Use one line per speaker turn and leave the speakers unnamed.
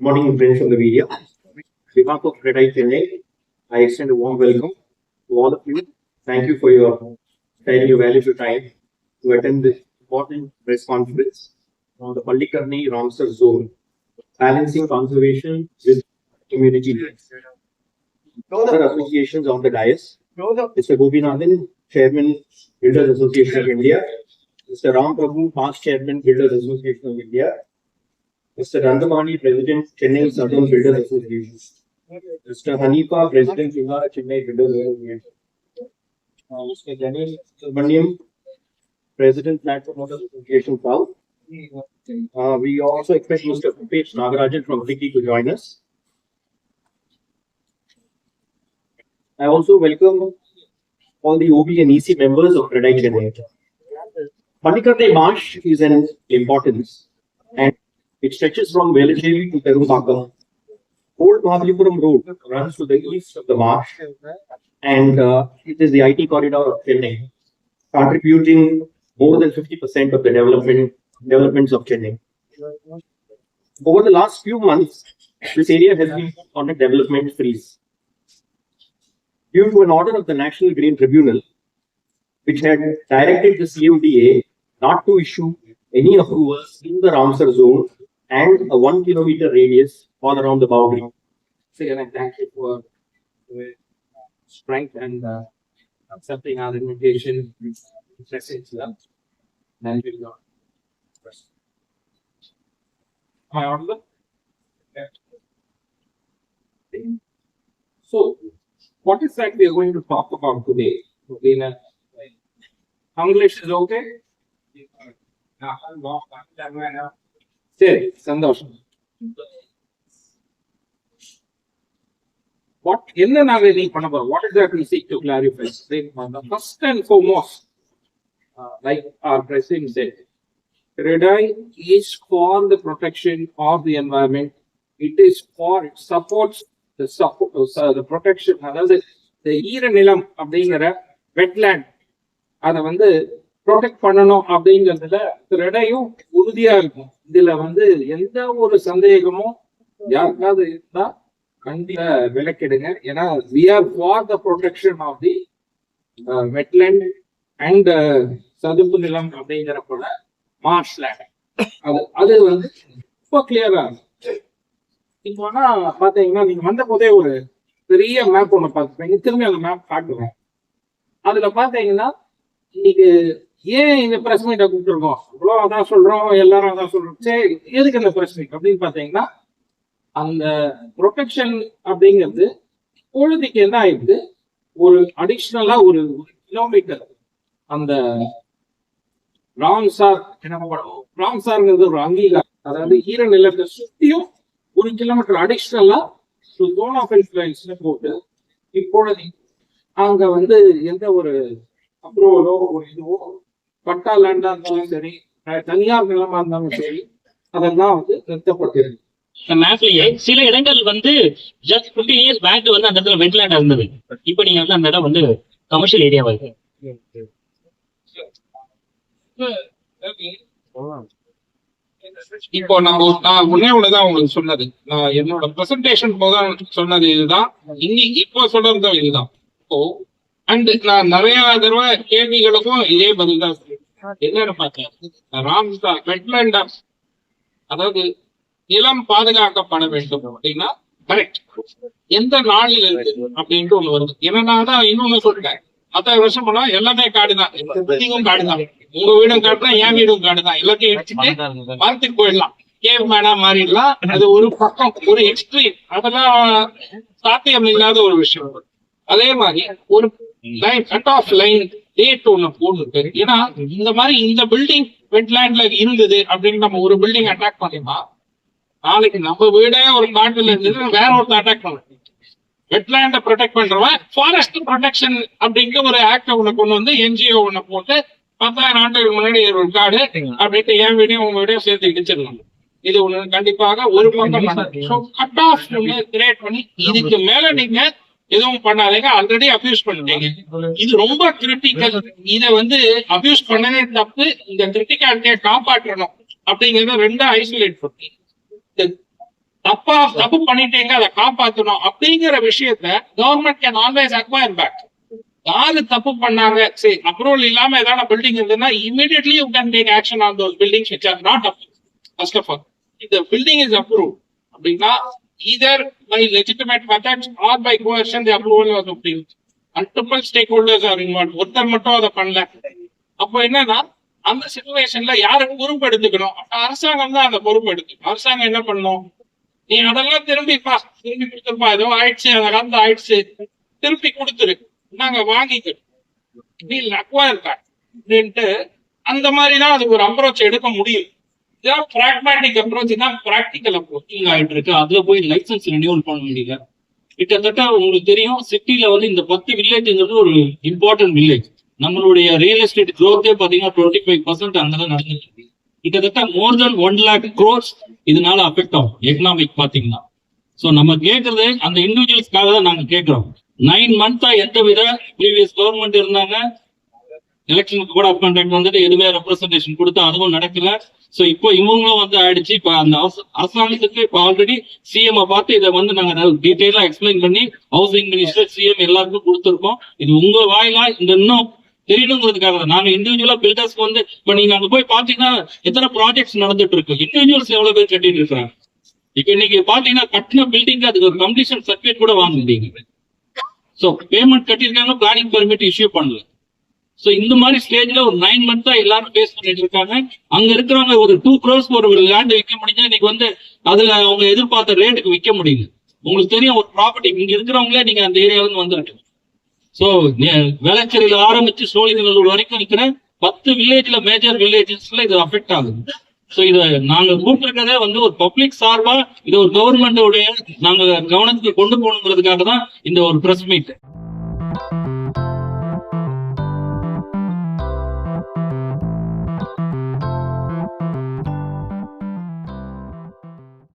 morning, friends from the media. On behalf of CREDAI Chennai, I extend a warm welcome to all of you. Thank you for your valuable time to attend this important press conference on the Pallikarni Ramsar Zone, balancing conservation with community needs. Other associations on the dais, Mr. Gopinathan, Chairman, Builders Association of India, Mr. Ram Prabhu, past Chairman, Builders Association of India, Mr. Randamani, President, Chennai Southern Builders Association, Mr. Hanifa, President, Vihara Chennai Builders Association, Mr. Ganesh Subramaniam, President, Flat Promoters Association South. We also expect Mr. Upesh Nagarajan from Vicky to join us. I also welcome all the OB and EC members of CREDAI Chennai. Pallikarni Marsh is an importance, and it stretches from Velachery to Perumbakam. Old Mahabalipuram Road runs to the east of the marsh, and it is the IT corridor of Chennai, contributing more than 50% of the developments of Chennai. Over the last few months, this area has been on a development freeze. Due to an order of the National Green Tribunal, which had directed the CMDA not to issue any approvals in the Ramsar zone and a 1 kilometer radius all around the boundary.
So, and thank you for your strength and accepting our invitation. Thank you. Am I audible? So, what is that we are going to talk about today? English is okay? Seri, Sandosham. What is that we seek to clarify? First and foremost, like our president said, CREDAI is for the protection of the environment. It is for, it supports the protection, அதாவது the ஈரநிலம் அப்படிங்கிற wetland அதை வந்து protect பண்ணணும் அப்படிங்கிறதுல CREDAIயும் உறுதியா இருக்கும். இதுல வந்து எந்த ஒரு சந்தேகமும் யாருக்காவது இருந்தா கண்டிப்பா விளக்கிடுங்க. ஏன்னா we are for the protection of the wetland and சதுப்பு நிலம் அப்படிங்கிற போல marsh land. அது வந்து ரொம்ப கிளியரா இருக்கும். இப்போ பாத்தீங்கன்னா நீங்க வந்த போதே ஒரு பெரிய மேப் ஒண்ணு பார்த்துப்பீங்க. திரும்பி அந்த மேப் காட்டுவேன். அதுல பாத்தீங்கன்னா இன்னைக்கு ஏன் இந்த பிரஸ் மீட்டை கூப்பிட்டுருக்கோம், இவ்வளோ அதான் சொல்றோம், எல்லாரும் அதான் சொல்றோம், சரி எதுக்கு இந்த பிரஸ் மீட் அப்படின்னு பாத்தீங்கன்னா, அந்த ப்ரொடெக்ஷன் அப்படிங்கிறது பொழுதுக்கு என்ன ஆயிடுது, ஒரு அடிஷ்னலா ஒரு கிலோமீட்டர் அந்த ராம்சார் ராம்சார்ங்கிறது ஒரு அங்கீகாரம், அதாவது ஈரநிலத்தை சுத்தியும் 1 கிலோமீட்டர் அடிஷ்னலா ஜோன் ஆஃப் இன்ஃப்ளூயன்ஸ்ல போட்டு இப்பொழுது அங்க வந்து எந்த ஒரு அப்ரூவலோ ஒரு இதுவோ பட்டா லேண்டா இருந்தாலும் சரி, தனியார் நிலமா இருந்தாலும் சரி, அதெல்லாம் வந்து நிறுத்தப்பட்டிருக்கு.
மேப்லயே சில இடங்கள் வந்து ஜஸ்ட் 15 இயர்ஸ் பேக் வந்து அந்த இடத்துல வெட்லேண்டா இருந்தது. இப்போ நீங்க வந்து அந்த இடம் வந்து கமர்ஷியல் ஏரியாவா இருக்கு.
இப்போ நான் ஒன்னே ஒண்ணுதான் உங்களுக்கு சொன்னது, நான் என்னோட பிரசன்டேஷன் போதான் சொன்னது இதுதான், இன்னைக்கு இப்போ சொல்றது இதுதான். இப்போ அண்ட் நான் நிறைய தடவை கேள்விகளுக்கும் இதே பதில் தான் என்னன்னு பார்த்தேன். ராம்சார் வெட்லேண்ட், அதாவது நிலம் பாதுகாக்கப்பட வேண்டும் அப்படின்னா கரெக்ட், எந்த நாளில் இருக்கு அப்படின்ட்டு ஒண்ணு வருது. என்னன்னா தான் இன்னொன்னு சொல்லிட்டேன், 10 வருஷம் போனா எல்லாமே காடுதான், பில்டிங்கும் காடுதான், உங்க வீடும் காடுதான், என் வீடும் காடுதான், எல்லாத்தையும் எடுத்துட்டு மரத்துக்கு போயிடலாம், கேவ் மேனா மாறிடலாம். அது ஒரு பக்கம், ஒரு எக்ஸ்ட்ரீம், அதெல்லாம் சாத்தியம் இல்லாத ஒரு விஷயம். அதே மாதிரி ஒரு line, cut off line date ஒண்ணு போட்டு, ஏன்னா இந்த மாதிரி இந்த பில்டிங் வெட்லேண்ட்ல இருந்தது அப்படின்னு நம்ம ஒரு பில்டிங் அட்டாக் பண்ணினா, நாளைக்கு நம்ம வீடே ஒரு காட்டுல இருந்தது வேற ஒருத்தர் அட்டாக் பண்ண, வெட்லேண்ட ப்ரொடெக்ட் பண்றவன் ஃபாரஸ்ட் ப்ரொடெக்ஷன் அப்படிங்கிற ஒரு ஆக்ட் ஒண்ணு கொண்டு வந்து என்ஜிஓ ஒண்ணு போட்டு 10,000 ஆண்டுகளுக்கு முன்னாடி ஒரு காடு அப்படின்ட்டு என் வீடையும் உங்க வீடையும் சேர்த்து இடிச்சிடலாம். இது ஒண்ணு கண்டிப்பாக ஒரு பக்கம் கட் ஆஃப் கிரியேட் பண்ணி இதுக்கு மேல நீங்க எதுவும் பண்ணாதீங்க, ஆல்ரெடி அபியூஸ் பண்ணிட்டீங்க. இது ரொம்ப கிரிட்டிக்கல், இதை வந்து அபியூஸ் பண்ணவே தப்பு, இந்த கிரிட்டிகாலிட்டியை காப்பாற்றணும் அப்படிங்கறத ரெண்டா ஐசோலேட் பண்ணி தப்பு பண்ணிட்டீங்க, அதை காப்பாத்தணும் அப்படிங்கிற விஷயத்த government can always acquire back. யாரு தப்பு பண்ணாங்க, சரி அப்ரூவல் இல்லாம ஏதாவது பில்டிங் இருந்ததுன்னா immediately you can take action on those buildings which are not approved. First of all, if the building is approved அப்படின்னா either by legitimate methods or by coercion the approval was obtained. Multiple stakeholders are involved. ஒருத்தர் மட்டும் அதை பண்ணல. அப்போ என்னன்னா அந்த சிச்சுவேஷன்ல யாருக்கு பொறுப்பு எடுத்துக்கணும்? அரசாங்கம் தான் அந்த பொறுப்பு எடுத்துக்கணும். அரசாங்கம் என்ன பண்ணணும்? நீ அதெல்லாம் திரும்பி கொடுத்துருப்பா, ஏதோ ஆயிடுச்சு, அந்த காலத்துல ஆயிடுச்சு, திருப்பி கொடுத்துரு, நாங்க வாங்கிக்கணும் அக்வயர் பேக் அப்படின்ட்டு அந்த மாதிரிதான் அதுக்கு ஒரு அப்ரோச் எடுக்க முடியும். இதான் பிராக்மேட்டிக் அப்ரோச், தான் பிராக்டிக்கல் அப்ரோச்
ஆயிட்டு இருக்கு. அதுல போய் லைசன்ஸ் ரெனியூவல் பண்ண முடியல. கிட்டத்தட்ட உங்களுக்கு தெரியும், சிட்டில வந்து இந்த 10 வில்லேஜ்ங்கிறது ஒரு இம்பார்ட்டன்ட் வில்லேஜ். நம்மளுடைய ரியல் எஸ்டேட் க்ரோத்தே பாத்தீங்கன்னா 25% அங்கதான் நடந்துட்டு இருக்கு. கிட்டத்தட்ட more than 1 lakh crores இதனால அஃபெக்ட் ஆகும் எக்கனாமிக் பாத்தீங்கன்னா. சோ நம்ம கேட்கறது அந்த இண்டிவிஜுவல்ஸ்க்காக தான் நாங்க கேட்கிறோம். 9 months எந்த வித ப்ரீவியஸ் கவர்மெண்ட் இருந்தாங்க, எலெக்ஷன் கோட் ஆஃப் கண்டக்ட் வந்துட்டு எதுவுமே ரெப்ரஸன்டேஷன் கொடுத்து அதுவும் நடக்கல. சோ இப்போ இவங்களும் வந்து ஆயிடுச்சு. இப்ப அந்த அரசாங்கத்துக்கு இப்ப ஆல்ரெடி சிஎம் பார்த்து இதை வந்து நாங்க டீட்டெயிலா எக்ஸ்பிளைன் பண்ணி ஹவுசிங் மினிஸ்டர், சிஎம் எல்லாருக்கும் கொடுத்துருக்கோம். இது உங்க வாயிலா இந்த இன்னும் தெரியணுங்கிறதுக்காக தான் நாங்க இண்டிவிஜுவலா பில்டர்ஸ்க்கு வந்து இப்ப நீங்க அங்க போய் பாத்தீங்கன்னா எத்தனை ப்ராஜெக்ட்ஸ் நடந்துட்டு இருக்கு, இண்டிவிஜுவல்ஸ் எவ்வளவு பேர் கட்டிட்டு இருக்காங்க. இப்ப இன்னைக்கு பாத்தீங்கன்னா கட்டின பில்டிங் அதுக்கு ஒரு கம்ப்ளீஷன் சர்டிபிகேட் கூட வாங்க முடியுங்க. சோ பேமெண்ட் கட்டிருக்காங்க, பிளானிங் பெர்மிட் இஷ்யூ பண்ணல. சோ இந்த மாதிரி ஸ்டேஜ்ல ஒரு 9 months எல்லாரும் பேஸ் பண்ணிட்டு இருக்காங்க. அங்க இருக்கிறவங்க ஒரு 2 crores ஒரு லேண்ட் விற்க முடிஞ்சா இன்னைக்கு வந்து அதுல அவங்க எதிர்பார்த்த ரேட்டுக்கு விற்க முடியுது. உங்களுக்கு தெரியும், ஒரு ப்ராப்பர்ட்டி இங்க இருக்கிறவங்களே நீங்க அந்த ஏரியாவுக்கு வந்துருக்கு. சோ வேளச்சேரியில ஆரம்பிச்சு சோழிங்கநல்லூர் வரைக்கும் இருக்கிற 10 வில்லேஜ்ல மேஜர் வில்லேஜஸ்ல இது அஃபெக்ட் ஆகுது. சோ இத நாங்க கூப்பிட்டிருக்கதே வந்து ஒரு பப்ளிக் சார்பா இது ஒரு கவர்மெண்டோடைய நாங்க கவனத்துக்கு கொண்டு போகணுங்கிறதுக்காக தான் இந்த ஒரு பிரஸ் மீட்.